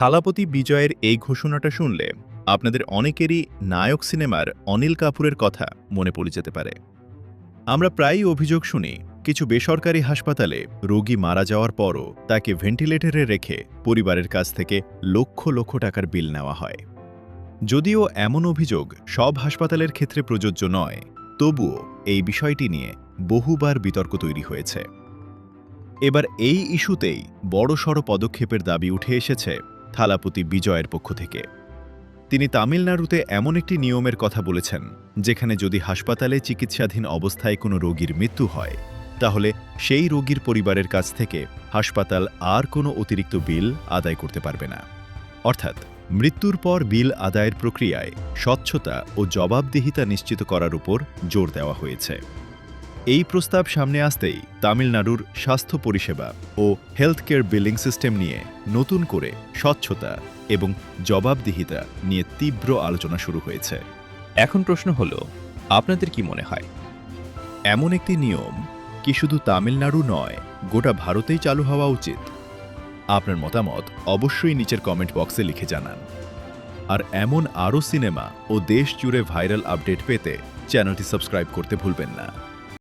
থালাপতি বিজয়ের এই ঘোষণাটা শুনলে আপনাদের অনেকেরই নায়ক সিনেমার অনিল কাপুরের কথা মনে পড়ে যেতে পারে। আমরা প্রায়ই অভিযোগ শুনি কিছু বেসরকারি হাসপাতালে রোগী মারা যাওয়ার পরও তাকে ভেন্টিলেটরে রেখে পরিবারের কাছ থেকে লক্ষ লক্ষ টাকার বিল নেওয়া হয়। যদিও এমন অভিযোগ সব হাসপাতালের ক্ষেত্রে প্রযোজ্য নয়, তবুও এই বিষয়টি নিয়ে বহুবার বিতর্ক তৈরি হয়েছে। এবার এই ইস্যুতেই বড়সড় পদক্ষেপের দাবি উঠে এসেছে থালাপতি বিজয়ের পক্ষ থেকে। তিনি তামিলনাড়ুতে এমন একটি নিয়মের কথা বলেছেন, যেখানে যদি হাসপাতালে চিকিৎসাধীন অবস্থায় কোনো রোগীর মৃত্যু হয়, তাহলে সেই রোগীর পরিবারের কাছ থেকে হাসপাতাল আর কোনো অতিরিক্ত বিল আদায় করতে পারবে না। অর্থাৎ মৃত্যুর পর বিল আদায়ের প্রক্রিয়ায় স্বচ্ছতা ও জবাবদিহিতা নিশ্চিত করার উপর জোর দেওয়া হয়েছে। এই প্রস্তাব সামনে আসতেই তামিলনাড়ুর স্বাস্থ্য পরিষেবা ও হেলথ কেয়ার বিলিং সিস্টেম নিয়ে নতুন করে স্বচ্ছতা এবং জবাবদিহিতা নিয়ে তীব্র আলোচনা শুরু হয়েছে। এখন প্রশ্ন হলো, আপনাদের কি মনে হয় এমন একটি নিয়ম কি শুধু তামিলনাড়ু নয়, গোটা ভারতেই চালু হওয়া উচিত? আপনার মতামত অবশ্যই নিচের কমেন্ট বক্সে লিখে জানান। আর এমন আরও সিনেমা ও দেশ জুড়ে ভাইরাল আপডেট পেতে চ্যানেলটি সাবস্ক্রাইব করতে ভুলবেন না।